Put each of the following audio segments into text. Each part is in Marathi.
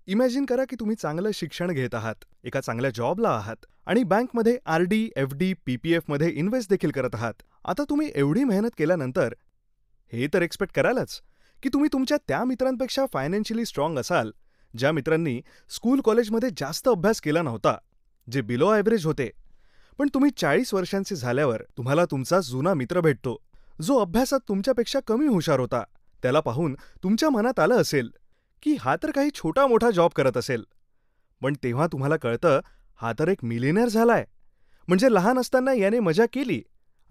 इमॅजिन करा की तुम्ही चांगलं शिक्षण घेत आहात, एका चांगल्या जॉबला आहात आणि बँकमध्ये आरडी, एफडी, पीपीएफमध्ये इन्व्हेस्ट देखील करत आहात. आता तुम्ही एवढी मेहनत केल्यानंतर हे तर एक्सपेक्ट करालच की तुम्ही तुमच्या त्या मित्रांपेक्षा फायनान्शियली स्ट्रॉंग असाल, ज्या मित्रांनी स्कूल कॉलेजमध्ये जास्त अभ्यास केला नव्हता, जे बिलो ॲव्हरेज होते. पण तुम्ही 40 वर्षांचे झाल्यावर तुम्हाला तुमचा जुना मित्र भेटतो, जो अभ्यासात तुमच्यापेक्षा कमी हुशार होता. त्याला पाहून तुमच्या मनात आलं असेल की हा तर काही छोटा मोठा जॉब करत असेल. पण तेव्हा तुम्हाला कळतं हा तर एक मिलियनेअर झालाय. म्हणजे लहान असताना याने मजा केली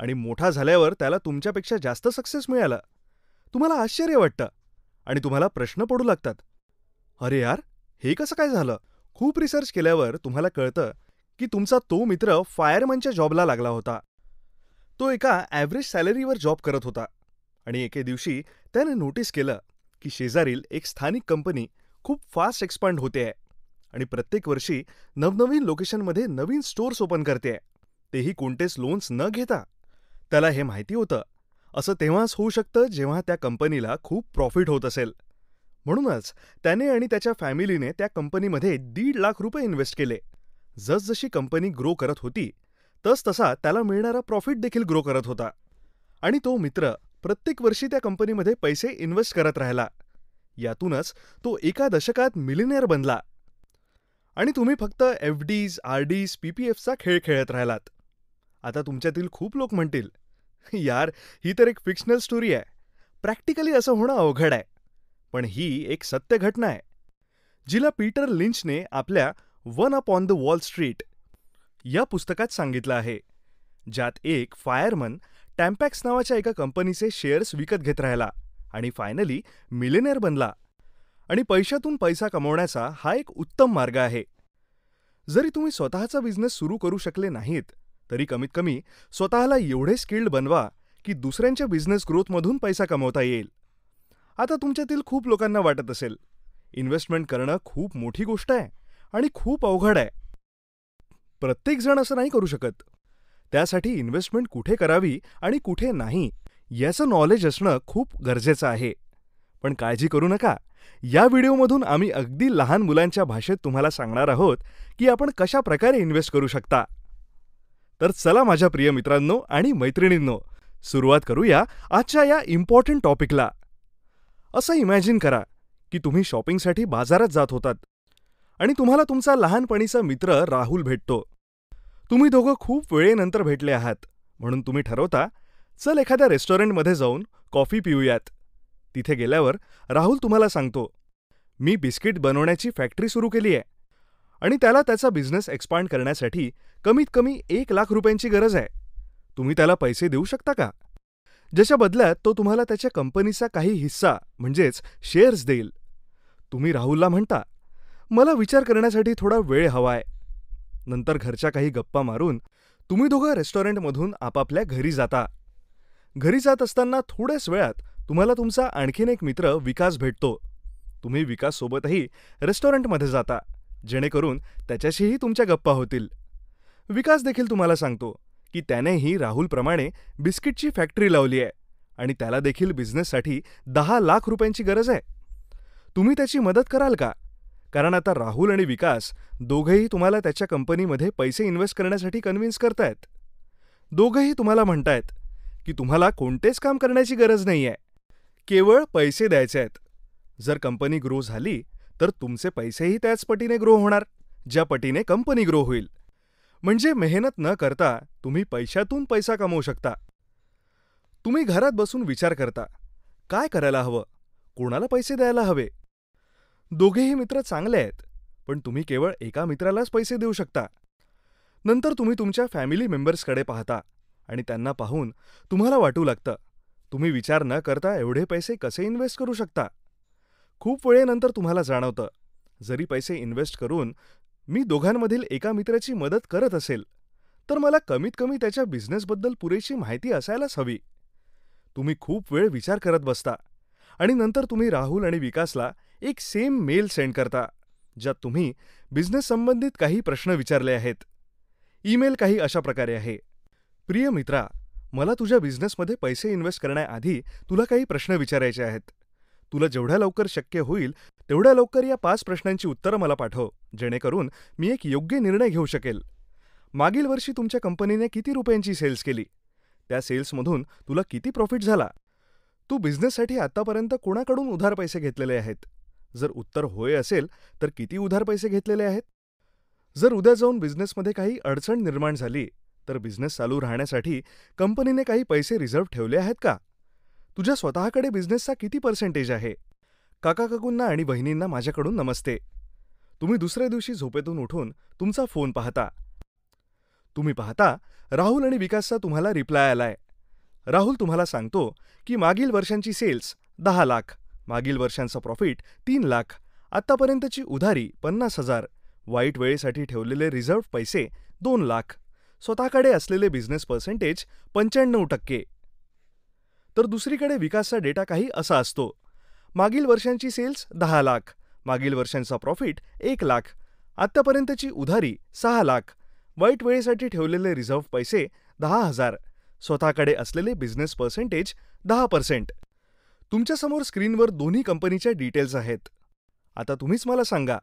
आणि मोठा झाल्यावर त्याला तुमच्यापेक्षा जास्त सक्सेस मिळाला. तुम्हाला आश्चर्य वाटतं आणि तुम्हाला प्रश्न पडू लागतात, अरे यार, हे कसं काय झालं? खूप रिसर्च केल्यावर तुम्हाला कळतं की तुमचा तो मित्र फायरमनच्या जॉबला लागला होता. तो एका ॲव्हरेज सॅलरीवर जॉब करत होता आणि एके दिवशी त्याने नोटीस केलं की शेजारील एक स्थानिक कंपनी खूप फास्ट एक्सपांड होते आहे आणि प्रत्येक वर्षी नवनवीन लोकेशनमध्ये नवीन स्टोअर्स ओपन करते आहे, तेही कोणतेच लोन्स न घेता. त्याला हे माहिती होतं असं तेव्हाच होऊ शकतं जेव्हा त्या कंपनीला खूप प्रॉफिट होत असेल. म्हणूनच त्याने आणि त्याच्या फॅमिलीने त्या कंपनीमध्ये ₹1.5 लाख इन्व्हेस्ट केले. जसजशी कंपनी ग्रो करत होती तसतसा त्याला मिळणारा प्रॉफिट देखील ग्रो करत होता आणि तो मित्र प्रत्येक वर्षी त्या कंपनीमध्ये पैसे इन्व्हेस्ट करत राहिला. यातूनच तो एका दशकात मिलियनेअर बनला. आणि तुम्ही फक्त एफडीज, आरडीज, पीपीएफचा खेळ खेळत राहिलात. आता तुमच्यातील खूप लोक म्हणतील, यार, ही तर एक फिक्शनल स्टोरी आहे. प्रॅक्टिकली असं होणं अवघड आहे. पण ही एक सत्य घटना आहे, जिला पीटर लिंचने आपल्या one up on the wall street या पुस्तकात सांगितलं आहे, ज्यात एक फायरमन टॅम्पॅक्स नावाच्या एका कंपनीचे शेअर्स विकत घेत राहिला आणि फायनली मिलियनेअर बनला. आणि पैशातून पैसा कमवण्याचा हा एक उत्तम मार्ग आहे. जरी तुम्ही स्वतःचा बिझनेस सुरू करू शकले नाहीत, तरी कमीत कमी स्वतःला एवढे स्किल्ड बनवा की दुसऱ्यांच्या बिझनेस ग्रोथमधून पैसा कमवता येईल. आता तुमच्यातील खूप लोकांना वाटत असेल, इन्व्हेस्टमेंट करणं खूप मोठी गोष्ट आहे आणि खूप अवघड आहे. प्रत्येक जण असं नाही करू शकत. त्यासाठी इन्व्हेस्टमेंट कुठे करावी आणि कुठे नाही याचं नॉलेज असणं खूप गरजेचं आहे. पण काळजी करू नका, या व्हिडिओमधून आम्ही अगदी लहान मुलांच्या भाषेत तुम्हाला सांगणार आहोत की आपण कशा प्रकारे इन्व्हेस्ट करू शकता. तर चला माझ्या प्रिय मित्रांनो आणि मैत्रिणींनो, सुरुवात करूया आजच्या या इम्पॉर्टंट टॉपिकला. असं इमॅजिन करा की तुम्ही शॉपिंगसाठी बाजारात जात होतात आणि तुम्हाला तुमचा लहानपणीचा मित्र राहुल भेटतो. तुम्ही दोघं खूप वेळेनंतर भेटले आहात, म्हणून तुम्ही ठरवता, चल एखाद्या रेस्टॉरंटमध्ये जाऊन कॉफी पिऊयात. तिथे गेल्यावर राहुल तुम्हाला सांगतो, मी बिस्किट बनवण्याची फॅक्टरी सुरू केली आहे आणि त्याला त्याचा बिझनेस एक्सपांड करण्यासाठी कमीत कमी ₹1 लाख गरज आहे. तुम्ही त्याला पैसे देऊ शकता का? ज्याच्या बदल्यात तो तुम्हाला त्याच्या कंपनीचा काही हिस्सा म्हणजेच शेअर्स देईल. तुम्ही राहुलला म्हणता, मला विचार करण्यासाठी थोडा वेळ हवाय. नंतर घरच्या काही गप्पा मारून तुम्ही दोघं रेस्टॉरंटमधून आपापल्या घरी जाता. घरी जात असताना थोड्याच वेळात तुम्हाला तुमचा आणखीन एक मित्र विकास भेटतो. तुम्ही विकाससोबतही रेस्टॉरंटमध्ये जाता, जेणेकरून त्याच्याशीही तुमच्या गप्पा होतील. विकास देखील तुम्हाला सांगतो की त्यानेही राहुलप्रमाणे बिस्किटची फॅक्टरी लावली आहे आणि त्याला देखील बिझनेससाठी ₹10 लाख गरज आहे. तुम्ही त्याची मदत कराल का? कारण आता राहुल आणि विकास दोघेही तुम्हाला त्याच्या कंपनीमध्ये पैसे इन्व्हेस्ट करण्यासाठी कन्व्हिन्स करतायत. दोघंही तुम्हाला म्हणतायत की तुम्हाला कोणतेच काम करण्याची गरज नाहीये, केवळ पैसे द्यायचे आहेत. जर कंपनी ग्रो झाली तर तुमचे पैसेही त्याच पटीने ग्रो होणार, ज्या पटीने कंपनी ग्रो होईल. म्हणजे मेहनत न करता तुम्ही पैशातून पैसा कमवू शकता. तुम्ही घरात बसून विचार करता, काय करायला हवं, कोणाला पैसे द्यायला हवे. दोघेही मित्र चांगले आहेत, पण तुम्ही केवळ एका मित्रालाच पैसे देऊ शकता. नंतर तुम्ही तुमच्या फॅमिली मेंबर्सकडे पाहता आणि त्यांना पाहून तुम्हाला वाटू लागतं, तुम्ही विचार न करता एवढे पैसे कसे इन्व्हेस्ट करू शकता. खूप वेळेनंतर तुम्हाला जाणवतं, जरी पैसे इन्व्हेस्ट करून मी दोघांमधील एका मित्राची मदत करत असेल, तर मला कमीत कमी त्याच्या बिझनेसबद्दल पुरेशी माहिती असायलाच हवी. तुम्ही खूप वेळ विचार करत बसता आणि नंतर तुम्ही राहुल आणि विकासला एक सेम मेल सेंड करता, ज्यात तुम्ही बिझनेस संबंधित काही प्रश्न विचारले आहेत. ईमेल काही अशा प्रकारे आहे, प्रिय मित्रा, मला तुझ्या बिझनेसमध्ये पैसे इन्व्हेस्ट करण्याआधी तुला काही प्रश्न विचारायचे आहेत. तुला जेवढ्या लवकर शक्य होईल तेवढ्या लवकर या 5 प्रश्नांची उत्तरं मला पाठव, जेणेकरून मी एक योग्य निर्णय घेऊ शकेल. मागील वर्षी तुमच्या कंपनीने किती रुपयांची सेल्स केली? त्या सेल्समधून तुला किती प्रॉफिट झाला? तू बिझनेससाठी आतापर्यंत कोणाकडून उधार पैसे घेतलेले आहेत? जर उत्तर होय असेल तर किती उधार पैसे घेतलेले आहेत? जर उद्या जाऊन बिझनेसमध्ये काही अडचण निर्माण झाली तर बिझनेस चालू राहण्यासाठी कंपनीने काही पैसे रिझर्व्ह ठेवले आहेत का? तुझ्या स्वतःकडे बिझनेसचा किती पर्सेंटेज आहे? काका-काकूंना आणि बहिणींना माझ्याकडून नमस्ते. तुम्ही दुसऱ्या दिवशी झोपेतून उठून तुमचा फोन पाहता. तुम्ही पाहता राहुल आणि विकासचा तुम्हाला रिप्लाय आलाय. राहुल तुम्हाला सांगतो की मागील वर्षांची सेल्स 10 लाख, मागील वर्षांचा प्रॉफिट 3 लाख, आत्तापर्यंतची उधारी 50,000, वाईट वेळेसाठी ठेवलेले रिझर्व्ह पैसे 2 लाख, स्वतःकडे असलेले बिझनेस पर्सेंटेज 95%. तर दुसरीकडे विकासचा डेटा काही असा असतो. मागील वर्षांची सेल्स 10 लाख, मागील वर्षांचा प्रॉफिट 1 लाख, आत्तापर्यंतची उधारी 6 लाख, वाईट वेळेसाठी ठेवलेले रिझर्व्ह पैसे 10,000, स्वतःकडे असलेले बिझनेस पर्सेंटेज 10%. तुमच्यासमोर स्क्रीनवर दोन्ही कंपनीच्या डिटेल्स आहेत. आता तुम्हीच मला सांगा,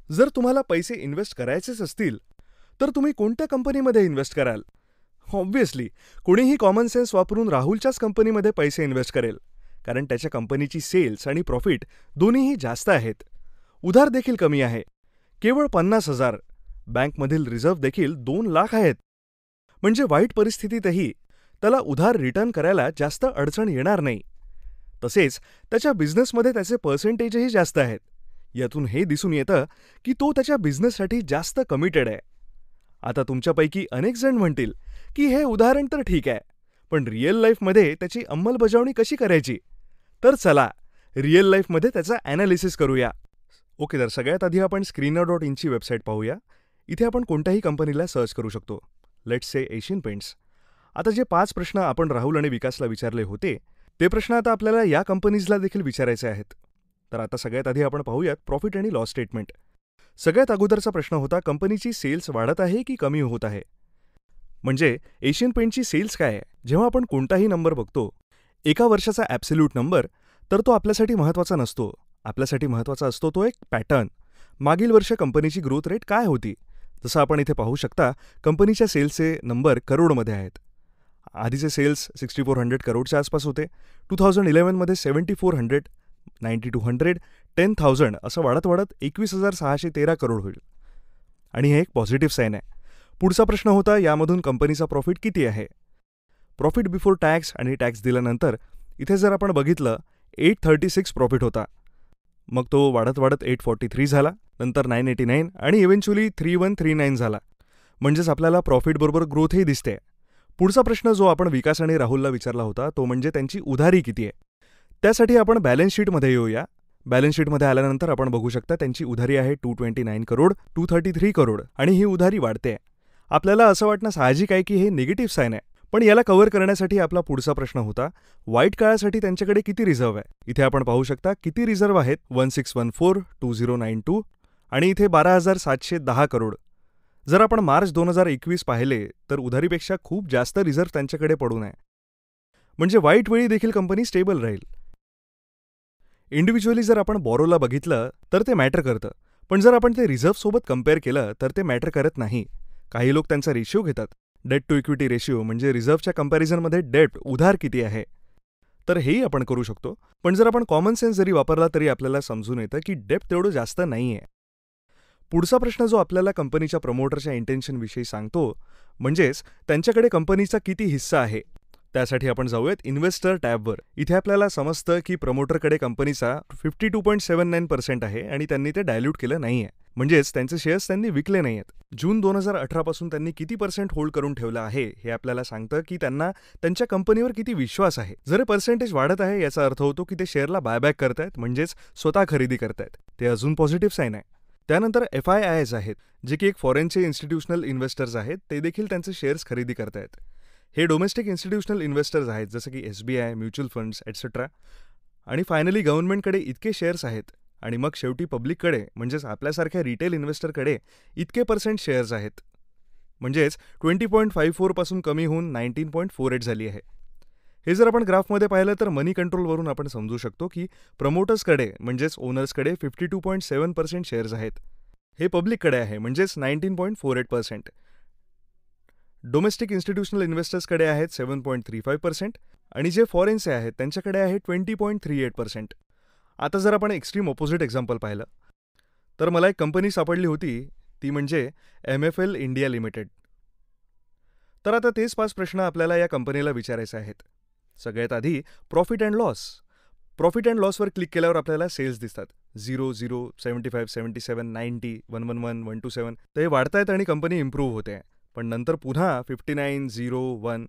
जर तुम्हाला पैसे इन्व्हेस्ट करायचेच असतील तर तुम्ही कोणत्या कंपनीमध्ये इन्व्हेस्ट कराल? ऑब्व्हियसली कोणीही कॉमन सेन्स वापरून राहुलच्याच कंपनीमध्ये पैसे इन्व्हेस्ट करेल, कारण त्याच्या कंपनीची सेल्स आणि प्रॉफिट दोन्हीही जास्त आहेत. उधार देखील कमी आहे, केवळ 50,000. बँकमधील रिझर्व्ह देखील 2 लाख आहेत. म्हणजे वाईट परिस्थितीतही त्याला उधार रिटर्न करायला जास्त अडचण येणार नाही. तसेच त्याच्या बिझनेसमध्ये त्याचे पर्सेंटेजही जास्त आहेत. यातून हे दिसून येतं की तो त्याच्या बिझनेससाठी जास्त कमिटेड आहे. आता तुमच्यापैकी अनेक जण म्हणतील की हे उदाहरण तर ठीक आहे, पण रिअल लाईफमध्ये त्याची अंमलबजावणी कशी करायची? तर चला रिअल लाईफमध्ये त्याचा ॲनालिसिस करूया. ओके, तर सगळ्यात आधी आपण screener.in ची वेबसाईट पाहूया. इथे आपण कोणत्याही कंपनीला सर्च करू शकतो. Let's say Asian paints. आता जे 5 प्रश्न आपण राहुल आणि विकासला विचारले होते ते प्रश्न आता आपल्याला या कंपनीजला देखील विचारायचे आहेत. तर आता सगळ्यात आधी आपण पाहूयात प्रॉफिट आणि लॉस स्टेटमेंट. सगळ्यात अगोदरचा प्रश्न होता, कंपनीची सेल्स वाढत आहे की कमी होत आहे? म्हणजे एशियन पेंटची सेल्स काय आहे? जेव्हा आपण कोणताही नंबर बघतो, एका वर्षाचा ॲब्सोल्यूट नंबर, तर तो आपल्यासाठी महत्त्वाचा नसतो. आपल्यासाठी महत्त्वाचा असतो तो एक पॅटर्न. मागील वर्ष कंपनीची ग्रोथ रेट काय होती? जसं आपण इथे पाहू शकता, कंपनीच्या सेल्सचे नंबर करोडमध्ये आहेत. आधीचे सेल्स 6400 करोडच्या आसपास होते. 2011मध्ये 7400, 9200, 10,000 असं वाढत वाढत 21,613 करोड होईल. आणि हे एक पॉझिटिव्ह साईन आहे. पुढचा प्रश्न होता, यामधून कंपनीचा प्रॉफिट किती आहे? प्रॉफिट बिफोर टॅक्स आणि टॅक्स दिल्यानंतर इथे जर आपण बघितलं 836 प्रॉफिट होता. मग तो वाढत वाढत 843 झाला, नंतर 989 आणि इव्हेंच्युअली 3139 झाला. म्हणजेच आपल्याला प्रॉफिटबरोबर ग्रोथही दिसते. पुढचा प्रश्न जो आपण विकास आणि राहुलला विचारला होता तो म्हणजे त्यांची उधारी किती आहे? त्यासाठी आपण बॅलन्स शीटमध्ये येऊया. बॅलन्स शीटमध्ये आल्यानंतर आपण बघू शकता त्यांची उधारी आहे 229 करोड, 233 करोड आणि ही उधारी वाढते. आपल्याला असं वाटणं साहजिक आहे की हे निगेटिव्ह साईन आहे, पण याला कव्हर करण्यासाठी आपला पुढचा प्रश्न होता, वाईट काळासाठी त्यांच्याकडे किती रिझर्व्ह आहे? इथे आपण पाहू शकता किती रिझर्व्ह आहेत, 1614, 2092 आणि इथे 12,710 करोड. जर आपण मार्च 2021 पाहिले तर उधारीपेक्षा खूप जास्त रिझर्व्ह त्यांच्याकडे पडून आहे. म्हणजे वाईट वेळी देखील कंपनी स्टेबल राहील. इंडिव्हिज्युअली जर आपण बॉरोला बघितलं तर ते मॅटर करतं, पण जर आपण ते रिझर्व्हसोबत कम्पेअर केलं तर ते मॅटर करत नाही. काही लोक त्यांचा रेशिओ घेतात, डेट टू इक्विटी रेशिओ, म्हणजे रिझर्व्हच्या कंपॅरिझनमध्ये डेट उधार किती आहे. तर हेही आपण करू शकतो, पण जर आपण कॉमन सेन्स जरी वापरला तरी आपल्याला समजून येतं की डेप्थ तेवढं जास्त नाही आहे. पुढचा प्रश्न जो आपल्याला कंपनीच्या प्रमोटरच्या इंटेन्शनविषयी सांगतो, म्हणजेच त्यांच्याकडे कंपनीचा किती हिस्सा आहे. त्यासाठी आपण जाऊयात इन्व्हेस्टर टॅबवर. इथे आपल्याला समजतं की प्रमोटरकडे कंपनीचा 52.79% आहे आणि त्यांनी ते डायल्यूट केलं नाही आहे. म्हणजेच त्यांचे शेअर्स त्यांनी विकले नाही आहेत. जून 2018 पासून त्यांनी किती % होल्ड करून ठेवलं आहे हे आपल्याला सांगतं की त्यांना त्यांच्या कंपनीवर किती विश्वास आहे. जर पर्सेंटेज वाढत आहे याचा अर्थ होतो की ते शेअरला बायबॅक करतायत, म्हणजेच स्वतः खरेदी करतायत. ते अजून पॉझिटिव्ह साईन आहे. त्यानंतर FIIs आहेत, जे की एक फॉरेनचे इन्स्टिट्यूशनल इन्व्हेस्टर्स आहेत, ते देखील त्यांचे शेअर्स खरेदी करतायत. हे डोमेस्टिक इन्स्टिट्यूशनल इन्व्हेस्टर्स आहेत, जसं की SBI, म्युच्युअल फंड्स एटसेट्रा. आणि फायनली गव्हर्नमेंटकडे इतके शेअर्स आहेत आणि मग शेवटी पब्लिककडे म्हणजेच आपल्यासारख्या रिटेल इन्व्हेस्टरकडे इतके % शेअर्स आहेत. म्हणजेच 20.54 पासून कमी होऊन 19.48 झाली आहे. हे जर आपण ग्राफमध्ये पाहिलं तर मनी कंट्रोलवरून आपण समजू शकतो की प्रमोटर्सकडे म्हणजेच ओनर्सकडे 52.7% शेअर्स आहेत. हे पब्लिककडे आहे म्हणजेच 19.48%. डोमेस्टिक इन्स्टिट्यूशनल इन्व्हेस्टर्सकडे आहेत 7.35% आणि जे फॉरेनचे आहेत त्यांच्याकडे आहे 20.38%. आता जर आपण एक्स्ट्रीम ऑपोजिट एक्झाम्पल पाहिलं तर मला एक कंपनी सापडली होती, ती म्हणजे MFL इंडिया लिमिटेड. तर आता तेच 5 प्रश्न आपल्याला या कंपनीला विचारायचे आहेत. सगळ्यात आधी profit and loss. Profit and लॉसवर क्लिक केल्यावर आपल्याला सेल्स दिसतात 0, 0, 75, 77, 90, 111, 127. ते वाढत आहेत आणि कंपनी इम्प्रूव्ह होते आहे. पण नंतर पुन्हा 59, 0, 1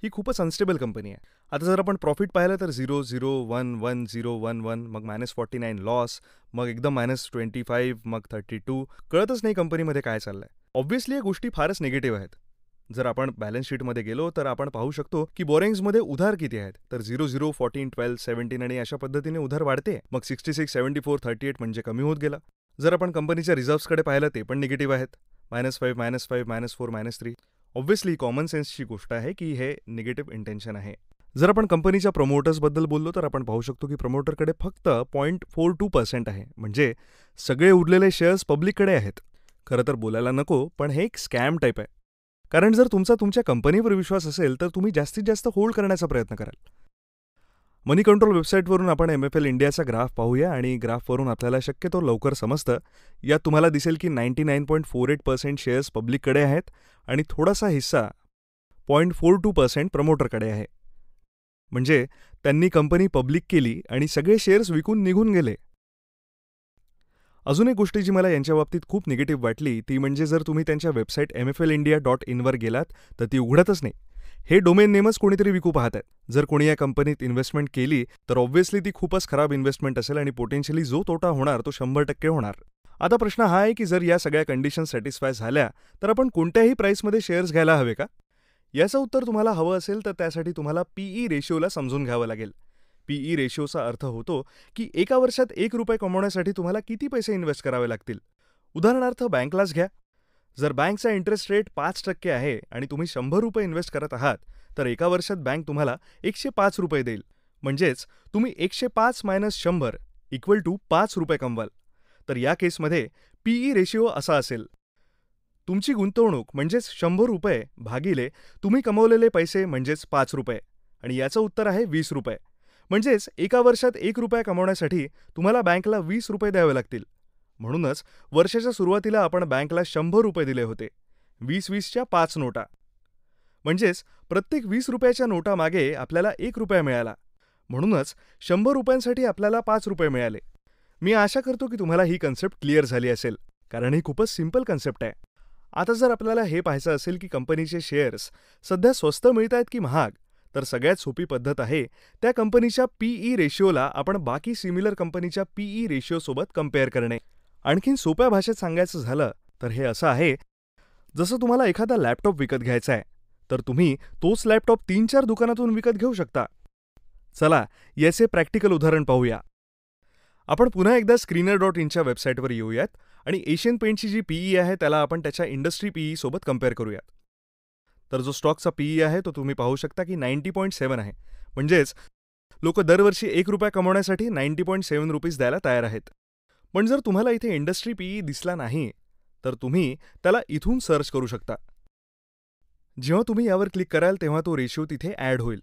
ही खूपच अनस्टेबल कंपनी आहे. आता जर आपण प्रॉफिट पाहिलं तर 0, 0, 1, 1, 0, 1, 1, मग -49 लॉस, मग एकदम -25, मग 32. कळतच नाही कंपनीमध्ये काय चाललंय. ऑब्व्हियसली या गोष्टी फारच निगेटिव्ह आहेत. जर आपण बॅलन्स शीटमध्ये गेलो तर आपण पाहू शकतो की बोरिंग्समध्ये उधार किती आहेत. तर 0, 0, 14, 12, 17 आणि अशा पद्धतीने उधार वाढते. मग 66, 74, 38 म्हणजे कमी होत गेला. जर आपण कंपनीच्या रिझर्व्सकडे पाहिलं ते पण निगेटिव्ह आहेत. -5, -5, -4, -3. ऑब्व्हियसली कॉमन सेन्सची गोष्ट आहे की हे निगेटिव्ह इंटेन्शन आहे. जर आपण कंपनीच्या प्रमोटर्सबद्दल बोललो तर आपण पाहू शकतो की प्रमोटरकडे फक्त 0.42% आहे. म्हणजे सगळे उरलेले शेअर्स पब्लिककडे आहेत. खरं तर बोलायला नको, पण हे एक स्कॅम टाईप आहे. कारण जर तुमच्या कंपनीवर विश्वास असेल तर तुम्ही जास्तीत जास्त होल्ड करण्याचा प्रयत्न कराल. मनी कंट्रोल वेबसाईटवरून आपण MFL इंडियाचा ग्राफ पाहूया आणि ग्राफवरून आपल्याला शक्यतो लवकर समजतं. यात तुम्हाला दिसेल की 99.48% शेअर्स पब्लिककडे आहेत आणि थोडासा हिस्सा 0.42% प्रमोटरकडे आहे. म्हणजे त्यांनी कंपनी पब्लिक केली आणि सगळे शेअर्स विकून निघून गेले. अजून एक गोष्ट जी मला यांच्या बाबतीत खूप निगेटिव्ह वाटली ती म्हणजे जर तुम्ही त्यांच्या वेबसाईट mflindia.in वर गेलात तर ती उघडतच नाही. हे डोमेन नेमच कोणीतरी विकू पाहत आहेत. जर कोणी या कंपनीत इन्व्हेस्टमेंट केली तर ऑब्व्हियसली ती खूपच खराब इन्व्हेस्टमेंट असेल आणि पोटेन्शियली जो तोटा होणार तो 100% होणार. आता प्रश्न हा आहे की जर या सगळ्या कंडिशन सॅटिस्फाय झाल्या तर आपण कोणत्याही प्राईसमध्ये शेअर्स घ्यायला हवे का? याचं उत्तर तुम्हाला हवं असेल तर त्यासाठी तुम्हाला PE रेशिओला समजून घ्यावं लागेल. PE रेशिओचा अर्थ होतो की एका वर्षात ₹1 कमवण्यासाठी तुम्हाला किती पैसे इन्व्हेस्ट करावे लागतील. उदाहरणार्थ बँकलाच घ्या. जर बँकचा इंटरेस्ट रेट 5% आहे आणि तुम्ही ₹100 इन्व्हेस्ट करत आहात तर एका वर्षात बँक तुम्हाला ₹105 देईल. म्हणजेच तुम्ही 105 - 100 = ₹5 कमवाल. तर या केसमध्ये PE रेशिओ असा असेल. तुमची गुंतवणूक म्हणजेच ₹100 भागिले तुम्ही कमवलेले पैसे म्हणजेच ₹5 आणि याचं उत्तर आहे ₹20. म्हणजेच एका वर्षात ₹1 कमवण्यासाठी तुम्हाला बँकला ₹20 द्यावे लागतील. म्हणूनच वर्षाच्या सुरुवातीला आपण बँकला ₹100 दिले होते. 20-20च्या 5 नोटा. म्हणजेच प्रत्येक ₹20च्या नोटामागे आपल्याला ₹1 मिळाला. म्हणूनच ₹100साठी आपल्याला ₹5 मिळाले. मी आशा करतो की तुम्हाला ही कन्सेप्ट क्लिअर झाली असेल, कारण ही खूपच सिंपल कन्सेप्ट आहे. आता जर आपल्याला हे पाहायचं असेल की कंपनीचे शेअर्स सध्या स्वस्त मिळत आहेत की महाग, तर सगळ्यात सोपी पद्धत आहे त्या कंपनीच्या PE रेशिओला आपण बाकी सिमिलर कंपनीच्या PE रेशिओसोबत कम्पेअर करणे. आणखीन सोप्या भाषेत सांगायचं झालं तर हे असं आहे, जसं तुम्हाला एखादा लॅपटॉप विकत घ्यायचा आहे तर तुम्ही तोच लॅपटॉप 3-4 दुकानातून विकत घेऊ शकता. चला याचे प्रॅक्टिकल उदाहरण पाहूया. आपण पुन्हा एकदा Screener.inच्या वेबसाईटवर येऊयात आणि एशियन पेंटची जी PE आहे त्याला आपण त्याच्या इंडस्ट्री PE सोबत कम्पेअर करूयात. तर जो स्टॉकचा PE आहे तो तुम्ही पाहू शकता की 90.7 आहे. म्हणजेच लोक दरवर्षी ₹1 कमवण्यासाठी ₹90.7 द्यायला तयार आहेत. पण जर तुम्हाला इथे इंडस्ट्री PE दिसला नाही तर तुम्ही त्याला इथून सर्च करू शकता. जेव्हा तुम्ही यावर क्लिक कराल तेव्हा तो रेशिओ तिथे ॲड होईल.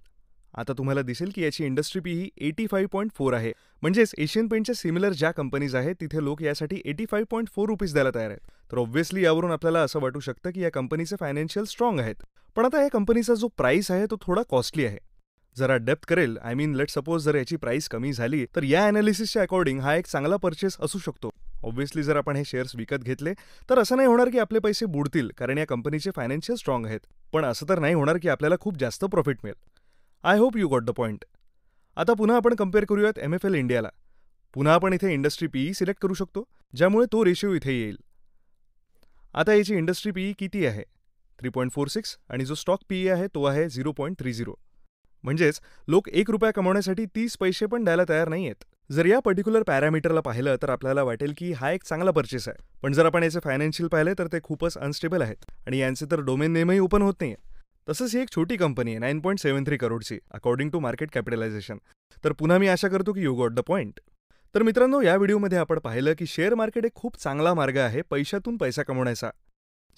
आता तुम्हाला दिसेल की याची इंडस्ट्री PE 85.4 आहे. म्हणजेच एशियन पेंटच्या सिमिलर ज्या कंपनीज आहेत तिथे लोक यासाठी ₹85.4 द्यायला तयार आहेत. तर ऑब्व्हियसली यावरून आपल्याला असं वाटू शकतं की या कंपनीचे फायनान्शियल स्ट्रॉंग आहेत. पण आता या कंपनीचा जो प्राइस आहे तो थोडा कॉस्टली आहे. जरा डेप्थ करेल, लेट सपोज जर याची प्राइस कमी झाली तर या ॲनालिसिसच्या अकॉर्डिंग हा एक चांगला परचेस असू शकतो. ऑब्व्हियसली जर आपण हे शेअर्स विकत घेतले तर असं नाही होणार की आपले पैसे बुडतील कारण या कंपनीचे फायनान्शियल स्ट्रॉंग आहेत. पण असं तर नाही होणार की आपल्याला खूप जास्त प्रॉफिट मिळेल. I hope you got the point. आता पुन्हा आपण कम्पेअर करूयात MFL इंडियाला. पुन्हा आपण इथे इंडस्ट्री PE सिलेक्ट करू शकतो, ज्यामुळे तो रेशिओ इथे येईल. आता याची इंडस्ट्री PE किती आहे? 3.46 आणि जो स्टॉक PE आहे तो आहे 0.30. म्हणजेच लोक ₹1 कमवण्यासाठी 30 पैसे पण द्यायला तयार नाही आहेत. जर या पर्टिक्युलर पॅरामीटरला पाहिलं तर आपल्याला वाटेल की हा एक चांगला परचेस आहे. पण जर आपण याचे फायनान्शियल पाहिले तर ते खूपच अनस्टेबल आहेत आणि यांचे तर डोमेन नेमही ओपन होत नाही. तसंच ही एक छोटी कंपनी आहे 9.73 करोडची अकॉर्डिंग टू मार्केट कॅपिटलायझेशन. तर पुन्हा मी आशा करतो की यू गॉट द पॉइंट. तर मित्रांनो, या व्हिडिओमध्ये आपण पाहिलं की शेअर मार्केट एक खूप चांगला मार्ग आहे पैशातून पैसा कमवण्याचा.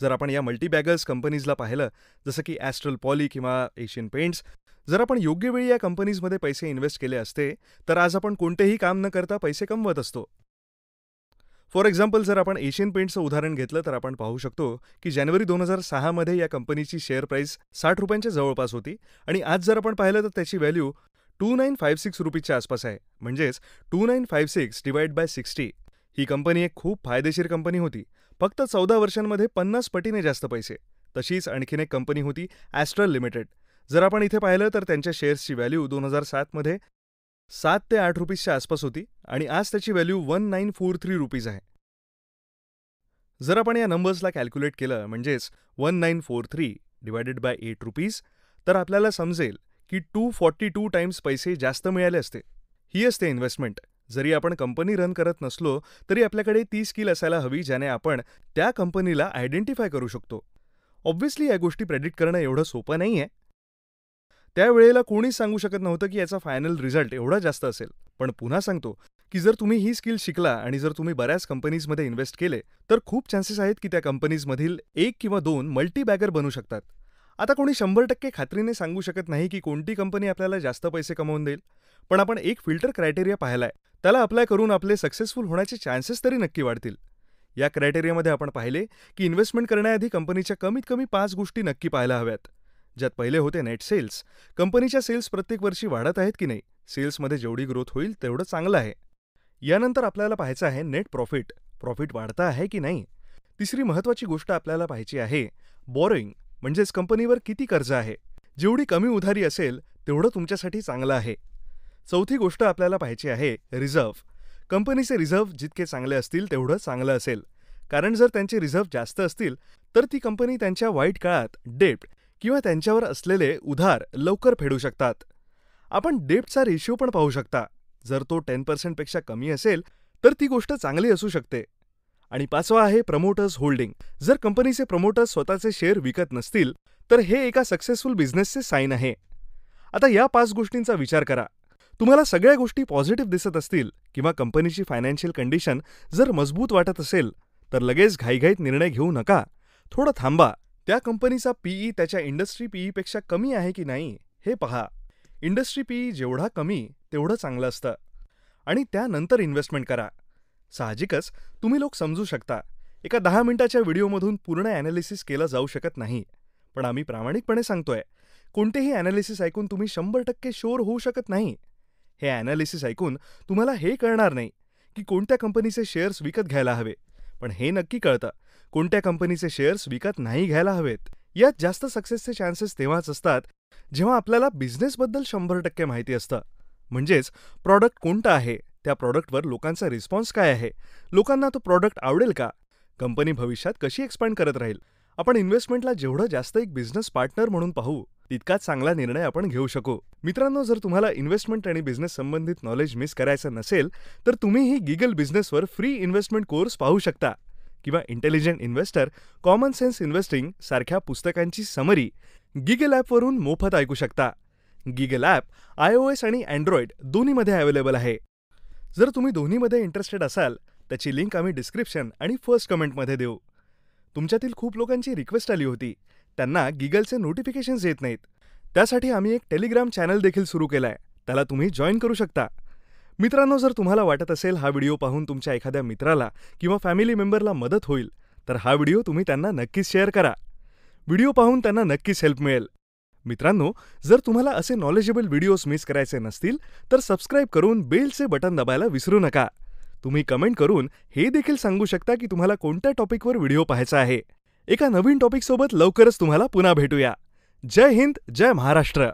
जर आपण या मल्टीबॅगर्स कंपनीजला पाहिलं, जसं की ॲस्ट्रल पॉली किंवा एशियन पेंट्स, जर आपण योग्य वेळी या कंपनीजमध्ये पैसे इन्व्हेस्ट केले असते, तर आज आपण कोणतेही काम न करता पैसे कमवत असतो. फॉर एक्झाम्पल, जर आपण एशियन पेंट्सचं उदाहरण घेतलं तर आपण पाहू शकतो की जानेवारी 2006 मध्ये या कंपनीची शेअर प्राईस 60 रुपयांच्या जवळपास होती आणि आज जर आपण पाहिलं तर त्याची व्हॅल्यू 2956 रुपीच्या आसपास आहे. म्हणजेच 2956 डिवाइड बाय 60. ही कंपनी एक खूप फायदेशीर कंपनी होती. फक्त 14 वर्षांमध्ये 50 पटीने जास्त पैसे. तशीच आणखीन एक कंपनी होती ॲस्ट्रल लिमिटेड. जर आपण इथे पाहिलं तर त्यांच्या शेअर्सची व्हॅल्यू 2007 मध्ये 7 ते 8 रुपीजच्या आसपास होती आणि आज त्याची व्हॅल्यू 1943 रुपीज आहे. जर आपण या नंबर्सला कॅल्क्युलेट केलं, म्हणजेच 1943 डिवायडेड बाय 8 रुपीज, तर आपल्याला समजेल की 242 टाइम्स पैसे जास्त मिळाले असते. ही असते इन्व्हेस्टमेंट. जरी आपण कंपनी रन करत नसलो तरी आपल्याकडे ती स्किल असायला हवी ज्याने आपण त्या कंपनीला आयडेंटिफाय करू शकतो. ऑब्व्हियसली या गोष्टी प्रेडिक्ट करणं एवढं सोपं नाही आहे. त्यावेळेला कोणीच सांगू शकत नव्हतं की याचा फायनल रिझल्ट एवढा जास्त असेल. पण पुन्हा सांगतो की जर तुम्ही ही स्किल शिकला आणि जर तुम्ही बऱ्याच कंपनीजमध्ये इन्व्हेस्ट केले, तर खूप चान्सेस आहेत की त्या कंपनीजमधील 1 किंवा 2 मल्टीबॅगर बनू शकतात. आता कोणी 100% खात्रीने सांगू शकत नाही की कोणती कंपनी आपल्याला जास्त पैसे कमवून देईल. पण आपण एक फिल्टर क्रायटेरिया पाहिलाय, त्याला अप्लाय करून आपले सक्सेसफुल होण्याचे चान्सेस तरी नक्की वाढतील. या क्रायटेरियामध्ये आपण पाहिले की इन्व्हेस्टमेंट करण्याआधी कंपनीच्या कमीत कमी 5 गोष्टी नक्की पाहायला हव्यात. ज्यात पहिले होते नेट सेल्स. कंपनीच्या सेल्स प्रत्येक वर्षी वाढत आहेत की नाही. सेल्समध्ये जेवढी ग्रोथ होईल तेवढं चांगलं आहे. यानंतर आपल्याला पाहायचं आहे नेट प्रॉफिट. प्रॉफिट वाढतं आहे की नाही. तिसरी महत्त्वाची गोष्ट आपल्याला पाहायची आहे बॉरोईंग, म्हणजेच कंपनीवर किती कर्ज आहे. जेवढी कमी उधारी असेल तेवढं तुमच्यासाठी चांगलं आहे. चौथी गोष्ट आपल्याला पाहायची आहे रिझर्व्ह. कंपनीचे रिझर्व्ह जितके चांगले असतील तेवढं चांगलं असेल. कारण जर त्यांचे रिझर्व्ह जास्त असतील तर ती कंपनी त्यांच्या वाईट काळात डेब्ट किंवा त्यांच्यावर असलेले उधार लवकर फेडू शकतात. आपण डेब्टचा रेशिओ पण पाहू शकता. जर तो 10% पेक्षा कमी असेल तर ती गोष्ट चांगली असू शकते. आणि पाचवा आहे प्रमोटर्स होल्डिंग. जर कंपनीचे प्रमोटर्स स्वतःचे शेअर विकत नसतील तर हे एका सक्सेसफुल बिझनेसचे साईन आहे. आता या 5 गोष्टींचा विचार करा. तुम्हाला सगळ्या गोष्टी पॉझिटिव्ह दिसत असतील किंवा कंपनीची फायनान्शियल कंडिशन जर मजबूत वाटत असेल तर लगेच घाईघाईत निर्णय घेऊ नका. थोडं थांबा. त्या कंपनीचा पीई त्याच्या इंडस्ट्री पीईपेक्षा कमी आहे की नाही हे पहा. इंडस्ट्री पीई जेवढा कमी तेवढं चांगलं असतं. आणि त्यानंतर इन्व्हेस्टमेंट करा. साहजिकच तुम्ही लोक समजू शकता एका 10 मिनिटाच्या व्हिडिओमधून पूर्ण ॲनालिसिस केलं जाऊ शकत नाही. पण आम्ही प्रामाणिकपणे सांगतोय, कोणतेही ॲनालिसिस ऐकून तुम्ही 100% शुअर होऊ शकत नाही. हे ॲनालिसिस ऐकून तुम्हाला हे कळणार नाही की कोणत्या कंपनीचे शेअर्स विकत घ्यायला हवे. पण हे नक्की कळतं कोणत्या कंपनीचे शेअर्स विकत नाही घ्यायला हवेत. यात जास्त सक्सेसचे चान्सेस तेव्हाच असतात जेव्हा आपल्याला बिझनेसबद्दल 100% माहिती असतं. म्हणजेच प्रॉडक्ट कोणतं आहे, त्या प्रॉडक्टवर लोकांचा रिस्पॉन्स काय आहे, लोकांना तो प्रॉडक्ट आवडेल का, कंपनी भविष्यात कशी एक्सपांड करत राहील. आपण इन्व्हेस्टमेंटला जेवढं जास्त एक बिझनेस पार्टनर म्हणून पाहू तितकाच चांगला निर्णय आपण घेऊ शकू. मित्रांनो, जर तुम्हाला इन्व्हेस्टमेंट आणि बिझनेस संबंधित नॉलेज मिस करायचं नसेल तर तुम्ही ही गिगल बिझनेसवर फ्री इन्व्हेस्टमेंट कोर्स पाहू शकता किंवा intelligent investor, common sense investing सारख्या पुस्तकांची समरी गिगल ॲपवरून मोफत ऐकू शकता. गिगल ॲप iOS आणि अँड्रॉइड दोन्हीमध्ये अवेलेबल आहे. जर तुम्ही दोन्हीमध्ये इंटरेस्टेड असाल त्याची लिंक आम्ही डिस्क्रिप्शन आणि फर्स्ट कमेंटमध्ये देऊ. तुमच्यातील खूप लोकांची रिक्वेस्ट आली होती, त्यांना गिगलचे नोटिफिकेशन्स येत नाहीत. त्यासाठी आम्ही एक टेलिग्राम चॅनल देखील सुरू केलाय. त्याला तुम्ही जॉईन करू शकता. मित्रांनो, जर तुम्हाला वाटत असेल हा व्हिडिओ पाहून तुमच्या एखाद्या मित्राला किंवा फॅमिली मेंबरला मदत होईल तर हा व्हिडिओ तुम्ही त्यांना नक्कीच शेअर करा. व्हिडिओ पाहून त्यांना नक्कीच हेल्प मिळेल. मित्रांनो, जर तुम्हाला असे नॉलेजेबल व्हिडिओज मिस करायचे नसतील तर सबस्क्राईब करून बेलचे बटन दाबायला विसरू नका. तुम्ही कमेंट करून हे देखील सांगू शकता की तुम्हाला कोणत्या टॉपिकवर व्हिडिओ पाहायचा आहे. एका नवीन टॉपिकसोबत लवकरच तुम्हाला पुन्हा भेटूया. जय हिंद, जय महाराष्ट्र.